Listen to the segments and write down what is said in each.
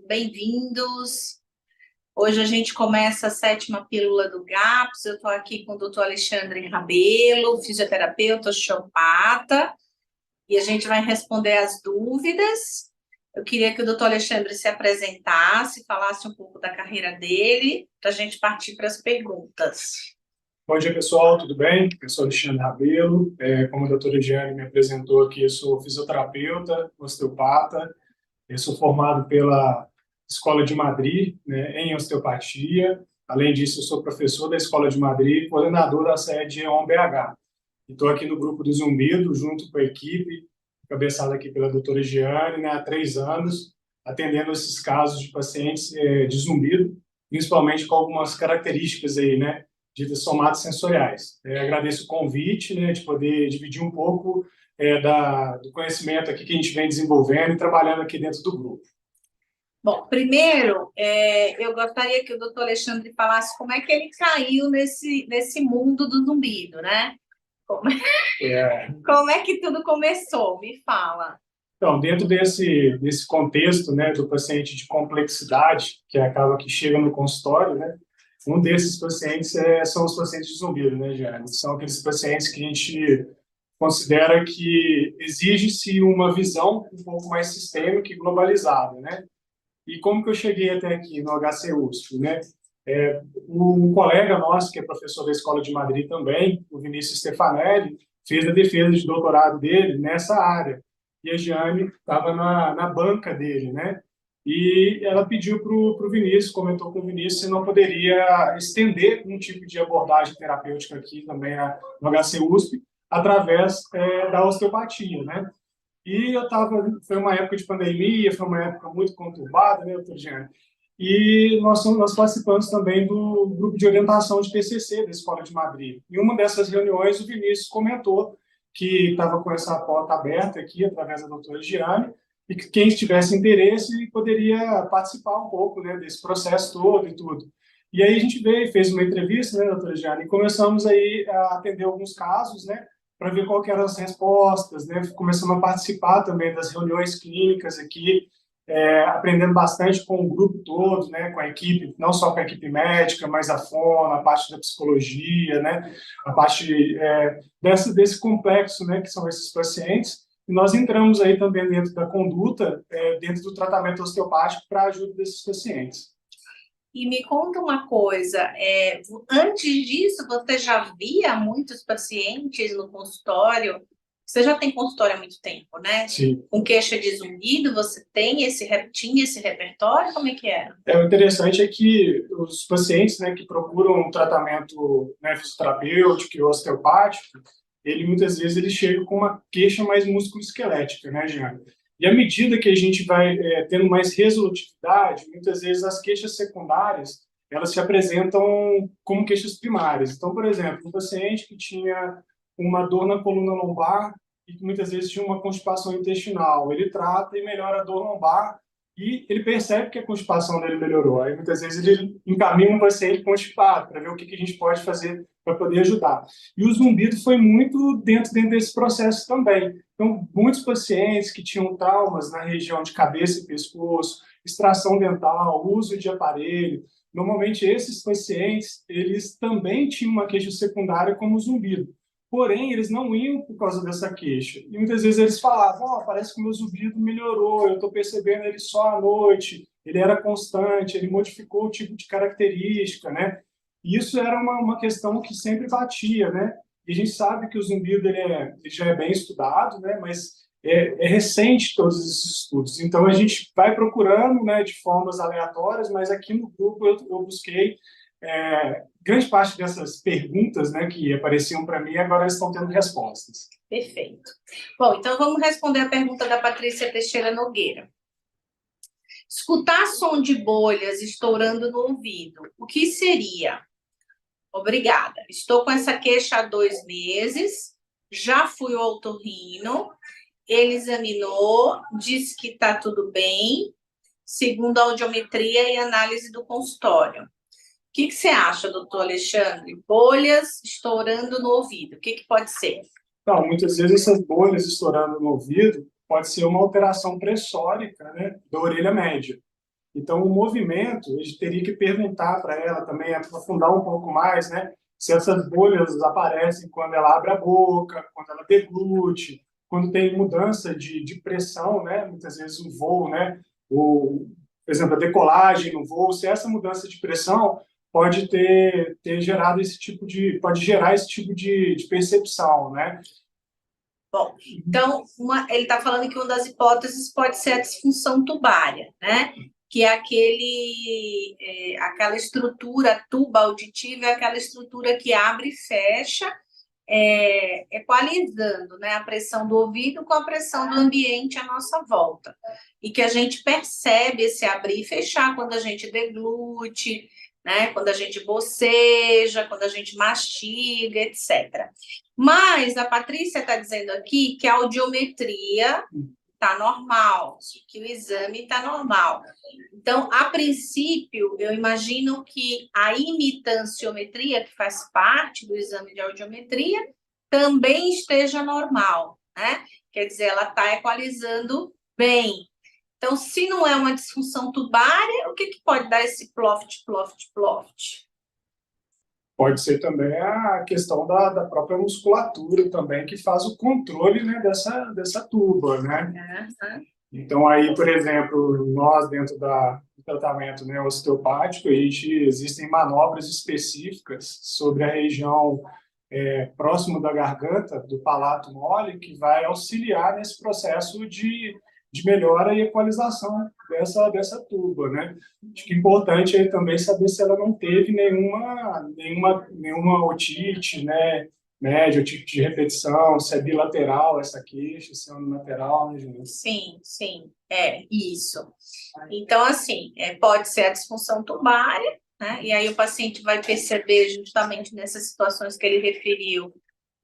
Bem-vindos. Hoje a gente começa a 7ª pílula do GAPS. Eu estou aqui com o doutor Alexandre Rabelo, fisioterapeuta, osteopata, e a gente vai responder as dúvidas. Eu queria que o doutor Alexandre se apresentasse, falasse um pouco da carreira dele, para a gente partir para as perguntas. Bom dia, pessoal, tudo bem? Eu sou Alexandre Rabelo, como a doutora Giane me apresentou aqui, eu sou fisioterapeuta, osteopata, eu sou formado pela Escola de Madrid, né, em osteopatia. Além disso, eu sou professor da Escola de Madrid e coordenador da sede EON-BH. Estou aqui no grupo do Zumbido, junto com a equipe, cabeçada aqui pela doutora Giane, né, há 3 anos, atendendo esses casos de pacientes de zumbido, principalmente com algumas características aí, né, ditas somatosensoriais. Agradeço o convite, né, de poder dividir um pouco do conhecimento aqui que a gente vem desenvolvendo e trabalhando aqui dentro do grupo. Bom, primeiro, eu gostaria que o doutor Alexandre falasse como é que ele caiu nesse mundo do zumbido, né? Como é que tudo começou? Me fala. Então, dentro desse contexto, né, do paciente de complexidade, que acaba que chega no consultório, né, um desses pacientes são os pacientes de zumbido, né, Jane? São aqueles pacientes que a gente considera que exige-se uma visão um pouco mais sistêmica e globalizada, né? E como que eu cheguei até aqui no HCUSP, né? Um colega nosso, que é professor da Escola de Madrid também, o Vinícius Stefanelli, fez a defesa de doutorado dele nessa área. E a Giane estava na banca dele, né? E ela pediu para o Vinícius, comentou com o Vinícius se não poderia estender um tipo de abordagem terapêutica aqui também no HCUSP, através da osteopatia, né? E foi uma época de pandemia, foi uma época muito conturbada, né, doutor Jean? E nós participamos também do grupo de orientação de TCC da Escola de Madrid. Em uma dessas reuniões, o Vinícius comentou que estava com essa porta aberta aqui, através da doutora Giane, e que quem tivesse interesse poderia participar um pouco, né, desse processo todo e tudo. E aí a gente veio, fez uma entrevista, né, doutora Giane, e começamos aí a atender alguns casos, né, para ver qual que eram as respostas, né? Começamos a participar também das reuniões clínicas aqui, aprendendo bastante com o grupo todo, né? Com a equipe, não só com a equipe médica, mas a fono, a parte da psicologia, né? A parte desse complexo, né? Que são esses pacientes. E nós entramos aí também dentro da conduta, dentro do tratamento osteopático para a ajuda desses pacientes. E me conta uma coisa, antes disso, você já via muitos pacientes no consultório? Você já tem consultório há muito tempo, né? Sim. Com queixa de zumbido, você tinha esse repertório? Como é que era? O interessante é que os pacientes, né, que procuram um tratamento, né, fisioterapêutico e osteopático, muitas vezes ele chega com uma queixa mais musculoesquelética, né, Jean? E à medida que a gente vai tendo mais resolutividade, muitas vezes as queixas secundárias, elas se apresentam como queixas primárias. Então, por exemplo, um paciente que tinha uma dor na coluna lombar e que muitas vezes tinha uma constipação intestinal, ele trata e melhora a dor lombar e ele percebe que a constipação dele melhorou. Aí, muitas vezes, ele encaminha um paciente constipado para ver o que a gente pode fazer para poder ajudar. E o zumbido foi muito dentro desse processo também. Então, muitos pacientes que tinham traumas na região de cabeça e pescoço, extração dental, uso de aparelho, normalmente esses pacientes, eles também tinham uma queixa secundária como o zumbido. Porém, eles não iam por causa dessa queixa. E muitas vezes eles falavam, parece que o meu zumbido melhorou, eu estou percebendo ele só à noite, ele era constante, ele modificou o tipo de característica, né? E isso era uma questão que sempre batia, né? E a gente sabe que o zumbido ele já é bem estudado, né? Mas é recente todos esses estudos. Então, a gente vai procurando, né, de formas aleatórias, mas aqui no grupo eu busquei grande parte dessas perguntas, né, que apareciam para mim, agora estão tendo respostas. Perfeito. Bom, então vamos responder a pergunta da Patrícia Teixeira Nogueira. Escutar som de bolhas estourando no ouvido, o que seria? Obrigada. Estou com essa queixa há 2 meses, já fui ao otorrino, ele examinou, disse que está tudo bem, segundo a audiometria e análise do consultório. O que você acha, doutor Alexandre? Bolhas estourando no ouvido, o que pode ser? Não, muitas vezes essas bolhas estourando no ouvido, pode ser uma alteração pressórica, né, da orelha média. Então, o movimento, a gente teria que perguntar para ela também, aprofundar um pouco mais, né, se essas bolhas aparecem quando ela abre a boca, quando ela deglute, quando tem mudança de pressão, né, muitas vezes o voo, né, por exemplo, a decolagem no voo, se essa mudança de pressão pode ter gerado esse tipo pode gerar esse tipo de percepção, né? Bom, então, ele está falando que uma das hipóteses pode ser a disfunção tubária, né? Que é aquela estrutura, tuba auditiva, é aquela estrutura que abre e fecha, equalizando, né, a pressão do ouvido com a pressão do ambiente à nossa volta. E que a gente percebe esse abrir e fechar quando a gente deglute, né, quando a gente boceja, quando a gente mastiga, etc. Mas a Patrícia está dizendo aqui que a audiometria está normal, que o exame está normal. Então, a princípio, eu imagino que a imitanciometria, que faz parte do exame de audiometria, também esteja normal, né? Quer dizer, ela está equalizando bem. Então, se não é uma disfunção tubária, o que pode dar esse ploft, ploft, ploft? Pode ser também a questão da própria musculatura também, que faz o controle, né, dessa tuba, né? Uhum. Então, aí, por exemplo, nós, dentro do tratamento, né, osteopático, existem manobras específicas sobre a região próximo da garganta, do palato mole, que vai auxiliar nesse processo de melhora e equalização dessa tuba, né? Acho que é importante aí também saber se ela não teve nenhuma otite, né? Média, otite de repetição, se é bilateral essa queixa, se é unilateral, né, Júlia? Sim, sim, isso. Então, assim, pode ser a disfunção tubária, né? E aí o paciente vai perceber justamente nessas situações que ele referiu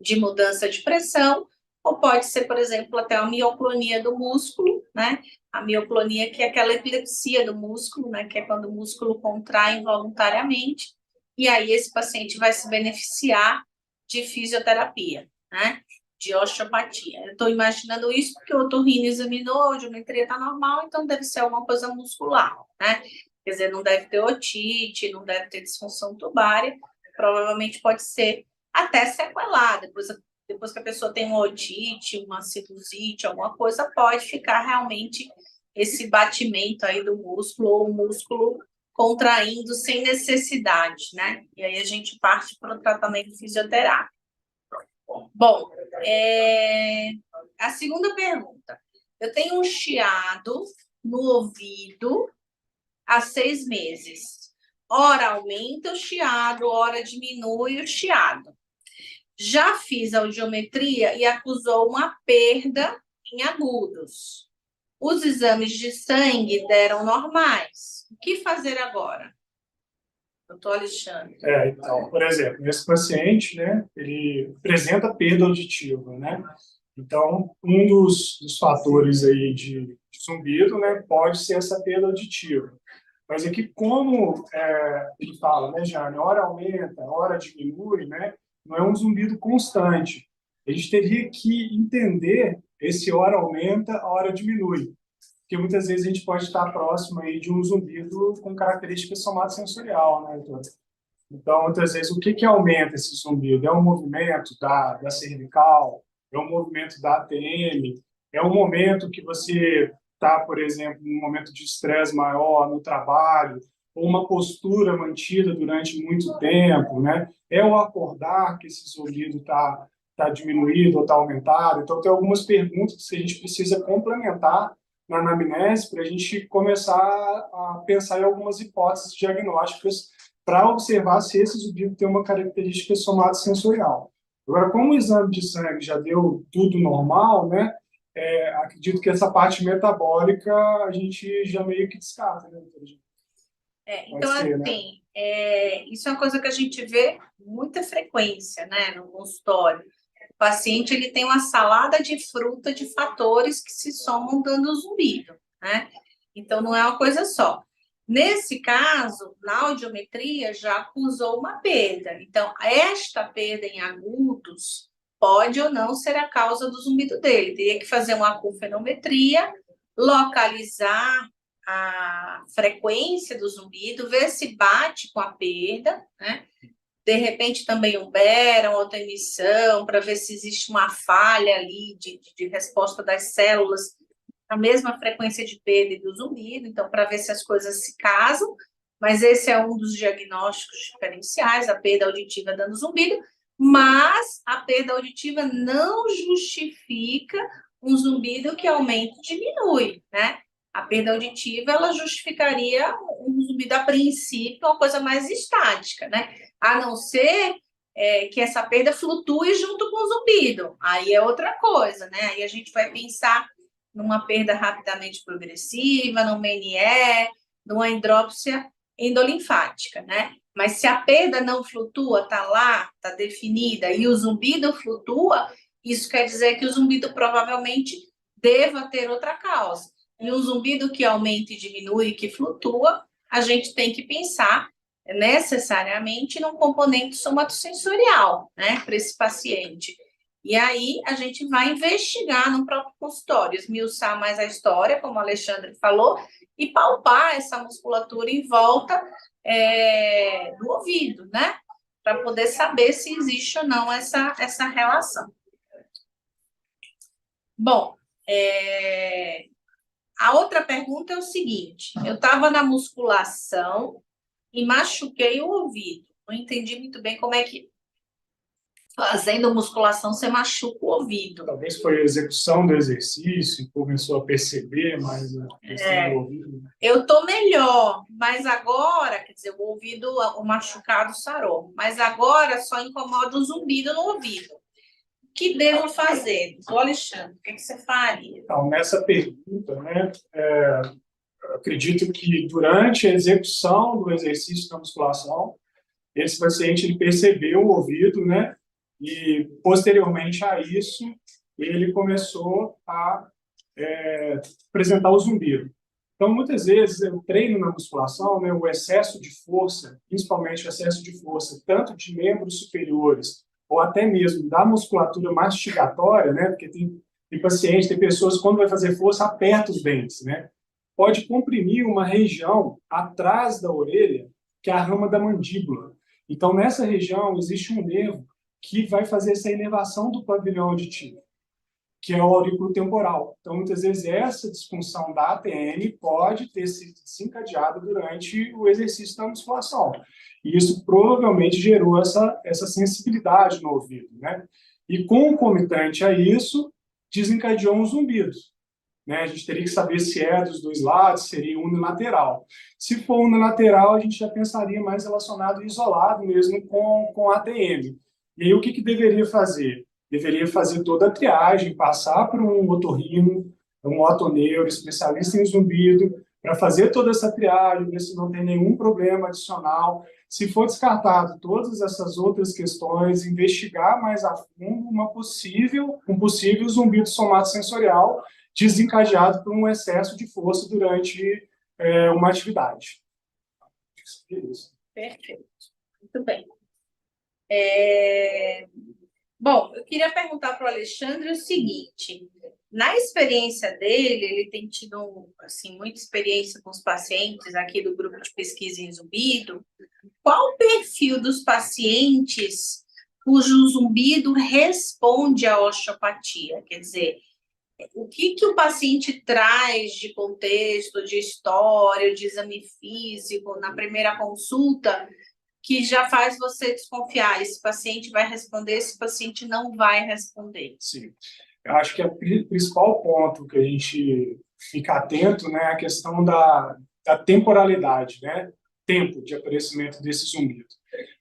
de mudança de pressão, ou pode ser, por exemplo, até a mioclonia do músculo, né? A mioclonia, que é aquela epilepsia do músculo, né? Que é quando o músculo contrai involuntariamente, e aí esse paciente vai se beneficiar de fisioterapia, né? De osteopatia. Eu estou imaginando isso porque o otorrino examinou, a audiometria está normal, então deve ser alguma coisa muscular, né? Quer dizer, não deve ter otite, não deve ter disfunção tubária, provavelmente pode ser até sequelar, depois que a pessoa tem uma otite, uma sinusite, alguma coisa, pode ficar realmente esse batimento aí do músculo, ou o músculo contraindo sem necessidade, né? E aí a gente parte para o tratamento fisioterápico. Bom, a segunda pergunta. Eu tenho um chiado no ouvido há 6 meses. Ora aumenta o chiado, ora diminui o chiado. Já fiz audiometria e acusou uma perda em agudos. Os exames de sangue deram normais. O que fazer agora? Doutor Alexandre. Então, por exemplo, esse paciente, né, ele apresenta perda auditiva, né? Então, um dos fatores aí de zumbido, né, pode ser essa perda auditiva. Mas aqui, como ele fala, né, Jane, hora aumenta, hora diminui, né, não é um zumbido constante. A gente teria que entender esse hora aumenta, hora diminui. Porque muitas vezes a gente pode estar próximo aí de um zumbido com característica somatosensorial, né, doutor? Então, muitas vezes, o que aumenta esse zumbido? É o movimento da cervical? É o movimento da ATM? É o momento que você está, por exemplo, num momento de estresse maior no trabalho, ou uma postura mantida durante muito tempo, né? É o acordar que esse zumbido tá diminuído ou está aumentado? Então, tem algumas perguntas que a gente precisa complementar na anamnese para a gente começar a pensar em algumas hipóteses diagnósticas para observar se esse zumbido tem uma característica somatosensorial. Agora, como o exame de sangue já deu tudo normal, né, acredito que essa parte metabólica a gente já meio que descarta, né? Então, ser, assim, né? Isso é uma coisa que a gente vê com muita frequência, né, no consultório. O paciente ele tem uma salada de fruta de fatores que se somam dando zumbido, né? Então, não é uma coisa só. Nesse caso, na audiometria, já acusou uma perda. Então, esta perda em agudos pode ou não ser a causa do zumbido dele. Teria que fazer uma acufenometria, localizar a frequência do zumbido, ver se bate com a perda, né? De repente também um bera, outra emissão, para ver se existe uma falha ali de resposta das células, a mesma frequência de perda e do zumbido, então para ver se as coisas se casam, mas esse é um dos diagnósticos diferenciais, a perda auditiva dando zumbido, mas a perda auditiva não justifica um zumbido que aumenta e diminui, né? A perda auditiva, ela justificaria um zumbido, a princípio, uma coisa mais estática, né? A não ser que essa perda flutue junto com o zumbido. Aí é outra coisa, né? Aí a gente vai pensar numa perda rapidamente progressiva, numa MNE, numa endrópsia endolinfática, né? Mas se a perda não flutua, está lá, está definida, e o zumbido flutua, isso quer dizer que o zumbido provavelmente deva ter outra causa. E um zumbido que aumenta e diminui, que flutua, a gente tem que pensar necessariamente num componente somatosensorial, né, para esse paciente. E aí a gente vai investigar no próprio consultório, esmiuçar mais a história, como o Alexandre falou, e palpar essa musculatura em volta do ouvido, né, para poder saber se existe ou não essa relação. Bom, a outra pergunta é o seguinte: eu estava na musculação e machuquei o ouvido. Não entendi muito bem como é que, fazendo musculação, você machuca o ouvido. Talvez foi a execução do exercício, começou a perceber mais a questão do ouvido. Eu estou melhor, mas agora, quer dizer, o ouvido, o machucado sarou, mas agora só incomoda o zumbido no ouvido. O que devo fazer? O Alexandre, o que você faria? Então, nessa pergunta, né, acredito que durante a execução do exercício da musculação, esse paciente ele percebeu o ouvido, né, e posteriormente a isso, ele começou a apresentar o zumbido. Então, muitas vezes, eu treino na musculação, né, o excesso de força, principalmente o excesso de força, tanto de membros superiores, ou até mesmo da musculatura mastigatória, né, porque tem paciente, tem pessoas que quando vai fazer força, aperta os dentes, né, pode comprimir uma região atrás da orelha, que é a rama da mandíbula. Então, nessa região, existe um nervo que vai fazer essa inervação do pavilhão auditivo, que é o aurículo temporal. Então, muitas vezes, essa disfunção da ATM pode ter sido desencadeada durante o exercício da musculação. E isso provavelmente gerou essa sensibilidade no ouvido, né? E, concomitante a isso, desencadeou um zumbido, né? A gente teria que saber se é dos dois lados, seria unilateral. Se for unilateral, a gente já pensaria mais relacionado isolado mesmo com a ATM. E aí, o que deveria fazer? Deveria fazer toda a triagem, passar por um otorrino, um otoneuro, especialista em zumbido, para fazer toda essa triagem, ver se não tem nenhum problema adicional. Se for descartado todas essas outras questões, investigar mais a fundo um possível zumbido somatosensorial desencadeado por um excesso de força durante uma atividade. Perfeito. Muito bem. Bom, eu queria perguntar para o Alexandre o seguinte: na experiência dele, ele tem tido assim, muita experiência com os pacientes aqui do grupo de pesquisa em zumbido. Qual o perfil dos pacientes cujo zumbido responde à osteopatia? Quer dizer, o que o paciente traz de contexto, de história, de exame físico na primeira consulta que já faz você desconfiar, esse paciente vai responder, esse paciente não vai responder? Sim. Eu acho que o principal ponto que a gente fica atento, né, é a questão da temporalidade, né? Tempo de aparecimento desse zumbido.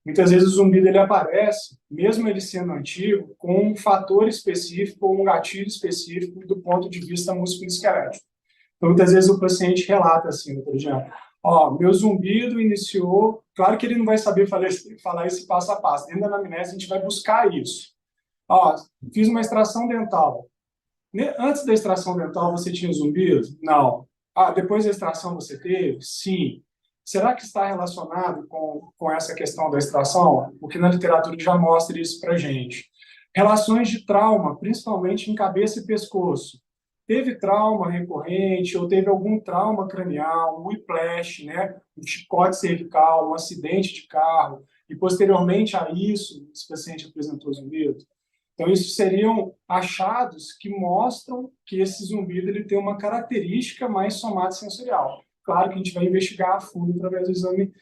Muitas vezes o zumbido ele aparece, mesmo ele sendo antigo, com um fator específico ou um gatilho específico do ponto de vista musculoesquelético. Então, muitas vezes o paciente relata assim, doutor Jean, meu zumbido iniciou. Claro que ele não vai saber falar esse passo a passo. Dentro da anamnese, a gente vai buscar isso. Fiz uma extração dental. Antes da extração dental, você tinha zumbido? Não. Depois da extração, você teve? Sim. Será que está relacionado com essa questão da extração? Porque na literatura já mostra isso para a gente. Relações de trauma, principalmente em cabeça e pescoço. Teve trauma recorrente ou teve algum trauma cranial, um whiplash, né? Um chicote cervical, um acidente de carro, e posteriormente a isso, esse paciente apresentou zumbido. Então, isso seriam achados que mostram que esse zumbido ele tem uma característica mais somatosensorial. Claro que a gente vai investigar a fundo através do exame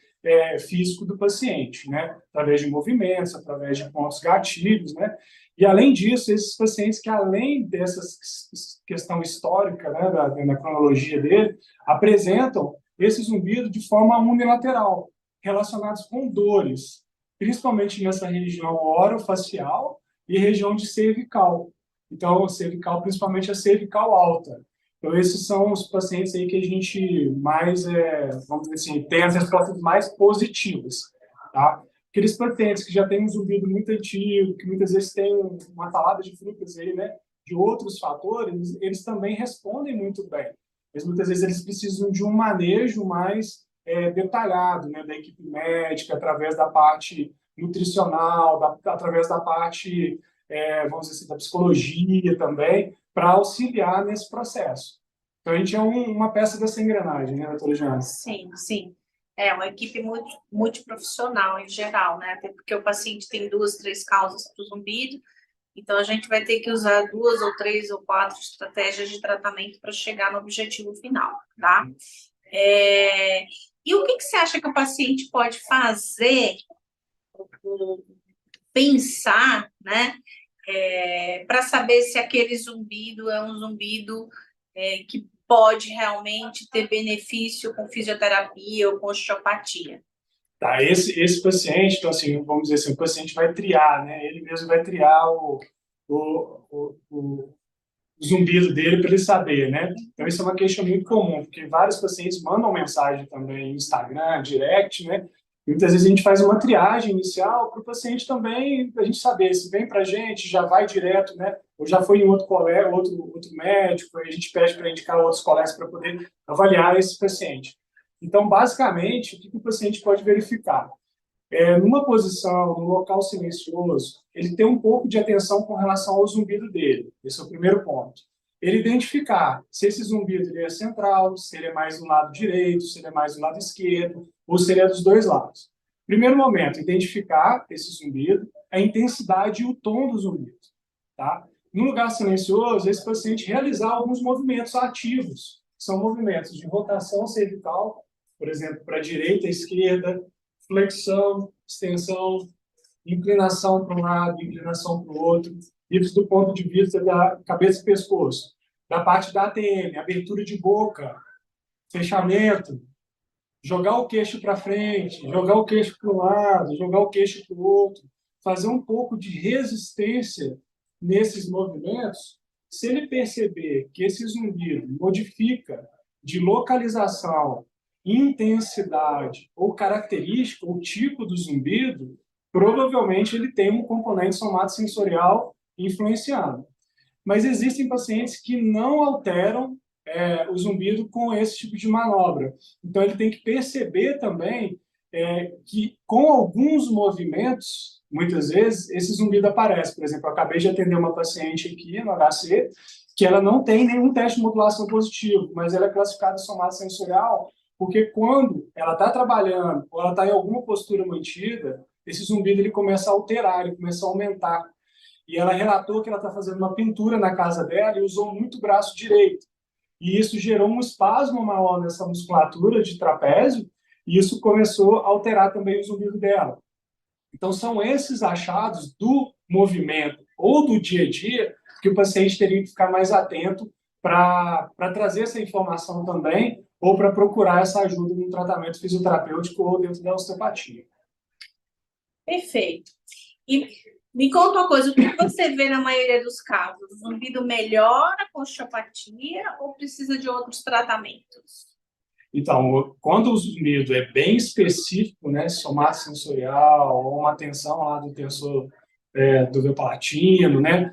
físico do paciente, né? Através de movimentos, através de pontos gatilhos, né? E, além disso, esses pacientes que, além dessa questão histórica, né, da cronologia dele, apresentam esse zumbido de forma unilateral, relacionados com dores, principalmente nessa região orofacial e região de cervical. Então, cervical, principalmente a cervical alta. Então, esses são os pacientes aí que a gente mais, vamos dizer assim, tem as respostas mais positivas, tá? Aqueles pacientes que já têm um zumbido muito antigo, que muitas vezes têm uma salada de frutas aí, né, de outros fatores, eles também respondem muito bem. Mas muitas vezes eles precisam de um manejo mais detalhado, né, da equipe médica, através da parte nutricional, através da parte, vamos dizer assim, da psicologia também, para auxiliar nesse processo. Então, a gente é uma peça dessa engrenagem, né, doutora Jana? Sim, sim. É uma equipe multiprofissional em geral, né? Até porque o paciente tem 2, 3 causas para o zumbido, então a gente vai ter que usar 2 ou 3 ou 4 estratégias de tratamento para chegar no objetivo final, tá? E o que você acha que o paciente pode fazer, pensar, né? Para saber se aquele zumbido é um zumbido que pode realmente ter benefício com fisioterapia ou com osteopatia. Tá, esse paciente, então, assim, vamos dizer assim, o paciente vai triar, né? Ele mesmo vai triar o zumbido dele para ele saber, né? Então, isso é uma queixa muito comum, porque vários pacientes mandam mensagem também no Instagram, direct, né? Muitas vezes a gente faz uma triagem inicial para o paciente também, para a gente saber se vem para a gente, já vai direto, né? Ou já foi em outro colega, outro médico, aí a gente pede para indicar outros colegas para poder avaliar esse paciente. Então, basicamente, o que o paciente pode verificar? Numa posição, num local silencioso, ele tem um pouco de atenção com relação ao zumbido dele. Esse é o primeiro ponto. Ele identificar se esse zumbido ele é central, se ele é mais do lado direito, se ele é mais do lado esquerdo, ou se ele é dos dois lados. Primeiro momento, identificar esse zumbido, a intensidade e o tom do zumbido. Tá? No lugar silencioso, esse paciente realizar alguns movimentos ativos. São movimentos de rotação cervical, por exemplo, para a direita e esquerda, flexão, extensão, inclinação para um lado, inclinação para o outro, isso do ponto de vista da cabeça e pescoço. Da parte da ATM, abertura de boca, fechamento, jogar o queixo para frente, jogar o queixo para um lado, jogar o queixo para o outro, fazer um pouco de resistência nesses movimentos. Se ele perceber que esse zumbido modifica de localização, intensidade ou característica, ou tipo do zumbido, provavelmente ele tem um componente somatosensorial influenciando. Mas existem pacientes que não alteram o zumbido com esse tipo de manobra. Então, ele tem que perceber também que, com alguns movimentos, muitas vezes, esse zumbido aparece. Por exemplo, eu acabei de atender uma paciente aqui no HC, que ela não tem nenhum teste de modulação positivo, mas ela é classificada somatosensorial porque quando ela está trabalhando ou ela está em alguma postura mantida, esse zumbido ele começa a alterar, ele começa a aumentar. E ela relatou que ela está fazendo uma pintura na casa dela e usou muito o braço direito. E isso gerou um espasmo maior nessa musculatura de trapézio, e isso começou a alterar também o zumbido dela. Então, são esses achados do movimento ou do dia a dia que o paciente teria que ficar mais atento para trazer essa informação também ou para procurar essa ajuda no tratamento fisioterapêutico ou dentro da osteopatia. Perfeito. E me conta uma coisa, o que você vê na maioria dos casos? O zumbido melhora com osteopatia ou precisa de outros tratamentos? Então, quando o zumbido é bem específico, né, somatosensorial, ou uma tensão lá do tensor do véu palatino, né,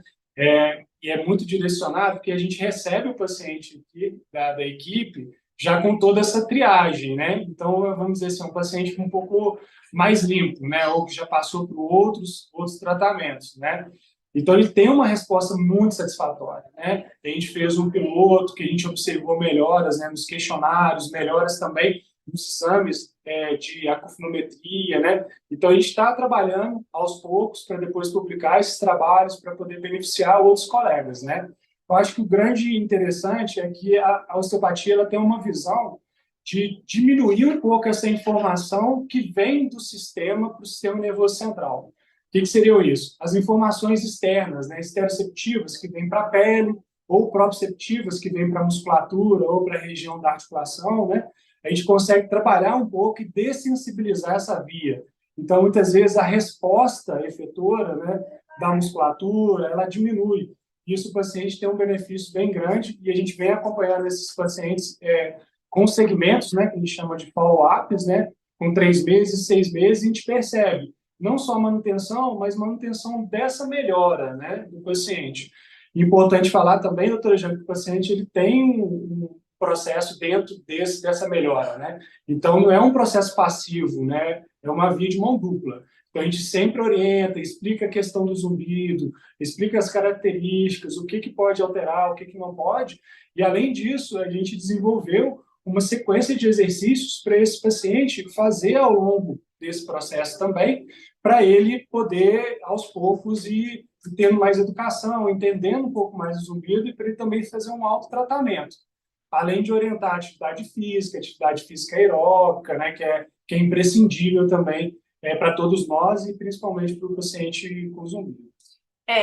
e é muito direcionado, porque a gente recebe o paciente aqui, da equipe já com toda essa triagem, né? Então, vamos dizer assim, um paciente um pouco mais limpo, né, ou que já passou por outros tratamentos, né? Então, ele tem uma resposta muito satisfatória, né? A gente fez um piloto que a gente observou melhoras, né, nos questionários, melhoras também nos exames de acufonometria, né? Então, a gente está trabalhando aos poucos para depois publicar esses trabalhos para poder beneficiar outros colegas, né? Eu acho que o grande interessante é que a osteopatia ela tem uma visão de diminuir um pouco essa informação que vem do sistema para o sistema nervoso central. O que seriam isso? As informações externas, né, esteroceptivas, que vêm para a pele, ou proprioceptivas, que vêm para a musculatura ou para a região da articulação, né? A gente consegue trabalhar um pouco e dessensibilizar essa via. Então, muitas vezes, a resposta efetora, né, da musculatura, ela diminui. Isso o paciente tem um benefício bem grande e a gente vem acompanhando esses pacientes com segmentos, né, que a gente chama de follow-ups, né, com 3 meses, 6 meses, e a gente percebe não só a manutenção, mas manutenção dessa melhora, né, do paciente. Importante falar também, doutora Jane, que o paciente ele tem um processo dentro dessa melhora, né? Então, não é um processo passivo, né? É uma via de mão dupla. Então, a gente sempre orienta, explica a questão do zumbido, explica as características, o que pode alterar, o que não pode, e, além disso, a gente desenvolveu uma sequência de exercícios para esse paciente fazer ao longo desse processo também, para ele poder, aos poucos, ir tendo mais educação, entendendo um pouco mais o zumbido e para ele também fazer um autotratamento. Além de orientar a atividade física aeróbica, né, que é imprescindível também para todos nós e principalmente para o paciente com zumbido.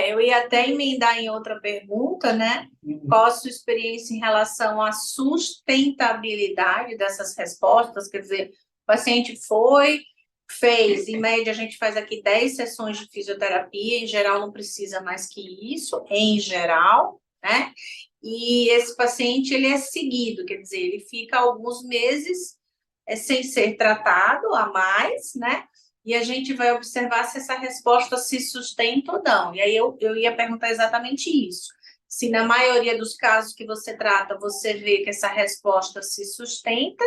Eu ia até emendar em outra pergunta, né? Qual a sua experiência em relação à sustentabilidade dessas respostas? Quer dizer, o paciente fez, em média, a gente faz aqui 10 sessões de fisioterapia, em geral não precisa mais que isso, em geral, né? E esse paciente, ele é seguido, quer dizer, ele fica alguns meses sem ser tratado a mais, né? E a gente vai observar se essa resposta se sustenta ou não. E aí eu ia perguntar exatamente isso. Se na maioria dos casos que você trata, você vê que essa resposta se sustenta,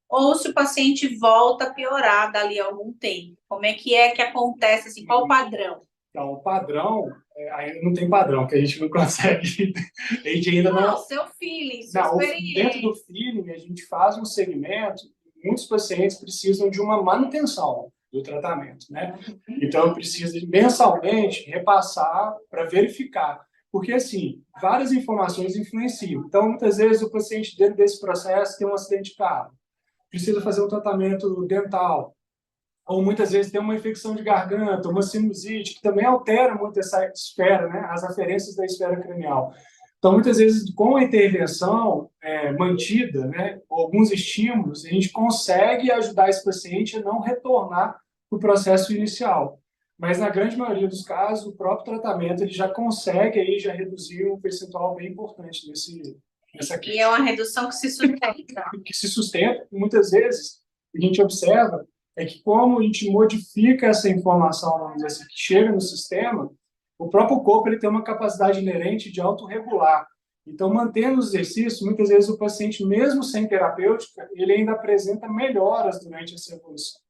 ou se o paciente volta a piorar dali a algum tempo. Como é que acontece, assim, qual o padrão? Então, o padrão, ainda não tem padrão, que a gente não consegue, a gente ainda não... seu feeling, sua experiência. Dentro do feeling, a gente faz um segmento, muitos pacientes precisam de uma manutenção do tratamento, né? Então, precisa mensalmente repassar para verificar, porque, assim, várias informações influenciam. Então, muitas vezes, o paciente, dentro desse processo, tem um acidente de carro, precisa fazer um tratamento dental, ou muitas vezes tem uma infecção de garganta, uma sinusite, que também altera muito essa esfera, né? As aferências da esfera cranial. Então, muitas vezes, com a intervenção mantida, né, alguns estímulos, a gente consegue ajudar esse paciente a não retornar para o processo inicial. Mas, na grande maioria dos casos, o próprio tratamento ele já consegue aí, já reduzir um percentual bem importante nessa questão. E é uma redução que se sustenta. Que se sustenta, e muitas vezes, a gente observa é que como a gente modifica essa informação, vamos dizer assim, que chega no sistema, o próprio corpo ele tem uma capacidade inerente de autorregular. Então, mantendo os exercícios, muitas vezes o paciente, mesmo sem terapêutica, ele ainda apresenta melhoras durante essa evolução.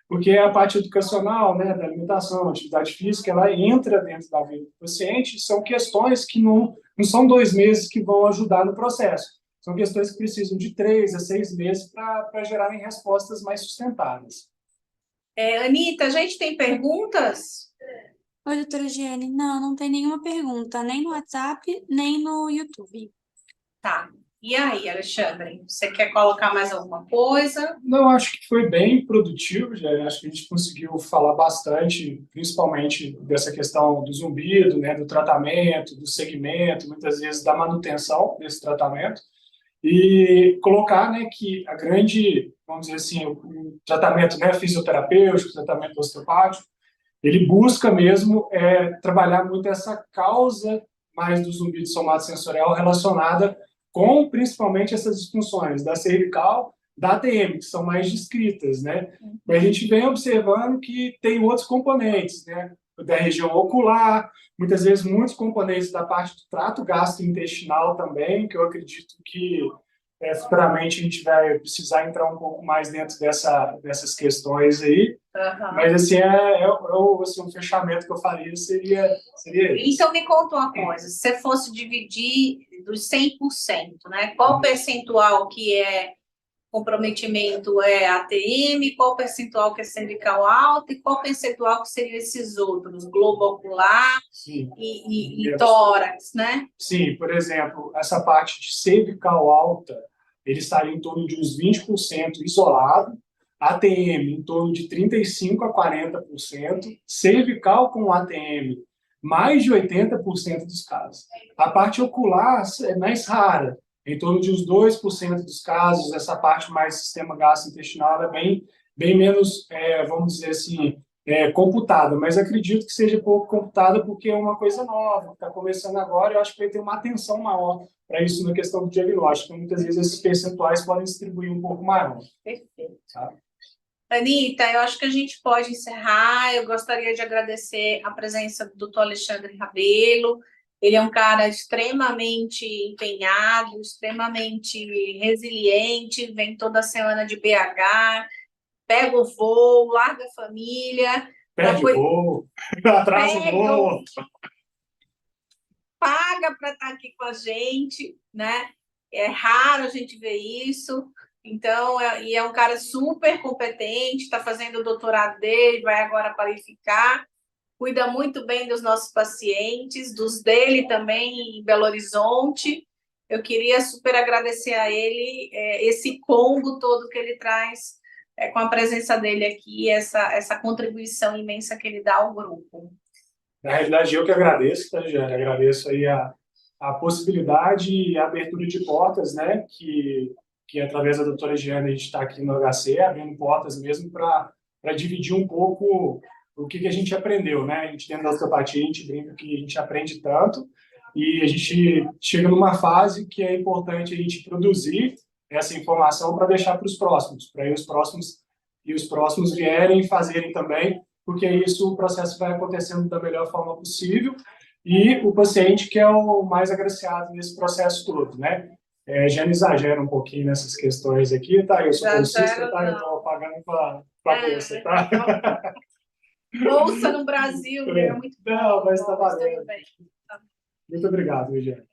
Porque a parte educacional, né, da alimentação, atividade física, ela entra dentro da vida do paciente, são questões que não são 2 meses que vão ajudar no processo. São questões que precisam de 3 a 6 meses para gerarem respostas mais sustentáveis. Anitta, a gente tem perguntas? Oi, doutora Giane. Não tem nenhuma pergunta, nem no WhatsApp, nem no YouTube. Tá. E aí, Alexandre, você quer colocar mais alguma coisa? Não, acho que foi bem produtivo, já. Acho que a gente conseguiu falar bastante, principalmente dessa questão do zumbido, né, do tratamento, do segmento, muitas vezes da manutenção desse tratamento, e colocar, né, que a grande, vamos dizer assim, o tratamento, né, fisioterapêutico, o tratamento osteopático, ele busca mesmo trabalhar muito essa causa mais do zumbido somatosensorial relacionada com, principalmente, essas disfunções da cervical, da ATM, que são mais descritas, né? Mas a gente vem observando que tem outros componentes, né? Da região ocular, muitas vezes muitos componentes da parte do trato gastrointestinal também, que eu acredito que futuramente a gente vai precisar entrar um pouco mais dentro dessas questões aí, Aham. mas assim, assim, um fechamento que eu faria seria esse. Então, me conta uma coisa, se você fosse dividir dos 100%, né? Qual percentual que é comprometimento é ATM, qual percentual que é cervical alta e qual percentual que seriam esses outros, globo ocular Sim. e tórax, né? Sim, por exemplo, essa parte de cervical alta, ele estaria em torno de uns 20% isolado, ATM em torno de 35% a 40%, cervical com ATM, mais de 80% dos casos. A parte ocular é mais rara, em torno de uns 2% dos casos, essa parte mais sistema gastrointestinal é bem menos, vamos dizer assim, computada, mas acredito que seja pouco computada porque é uma coisa nova, que está começando agora, eu acho que vai ter uma atenção maior para isso na questão do diagnóstico. Muitas vezes esses percentuais podem distribuir um pouco maior. Perfeito. Sabe? Anita, eu acho que a gente pode encerrar. Eu gostaria de agradecer a presença do doutor Alexandre Rabelo. Ele é um cara extremamente empenhado, extremamente resiliente, vem toda semana de BH, pega o voo, larga a família, Perde o voo, atrasa o voo. Paga para estar aqui com a gente, né? É raro a gente ver isso. Então, é um cara super competente, está fazendo o doutorado dele, vai agora qualificar, cuida muito bem dos nossos pacientes, dos dele também em Belo Horizonte. Eu queria super agradecer a ele esse combo todo que ele traz com a presença dele aqui, essa contribuição imensa que ele dá ao grupo. Na realidade, eu que agradeço, tá, Jane? Agradeço aí a possibilidade e a abertura de portas, né? Que através da doutora Giane a gente está aqui no HC, abrindo portas mesmo para dividir um pouco o que a gente aprendeu, né? A gente dentro da osteopatia, a gente brinca que a gente aprende tanto e a gente chega numa fase que é importante a gente produzir essa informação para deixar para os próximos, para os próximos vierem e fazerem também, porque isso o processo vai acontecendo da melhor forma possível e o paciente que é o mais agraciado nesse processo todo, né? Já me exagera um pouquinho nessas questões aqui, tá? Eu sou bolsista, tá? Eu estou pagando com a bolsa, tá? Bolsa no Brasil, é muito bom. Não, mas está valendo. Muito obrigado, Virginia.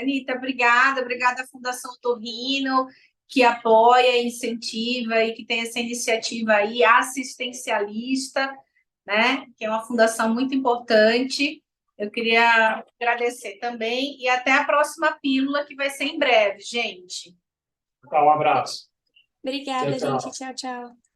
Anita, obrigada à Fundação Torrino, que apoia, incentiva e que tem essa iniciativa aí assistencialista, né? Que é uma fundação muito importante. Eu queria agradecer também e até a próxima pílula, que vai ser em breve, gente. Tá, um abraço. Obrigada, Tchau, tchau. gente. Tchau, tchau.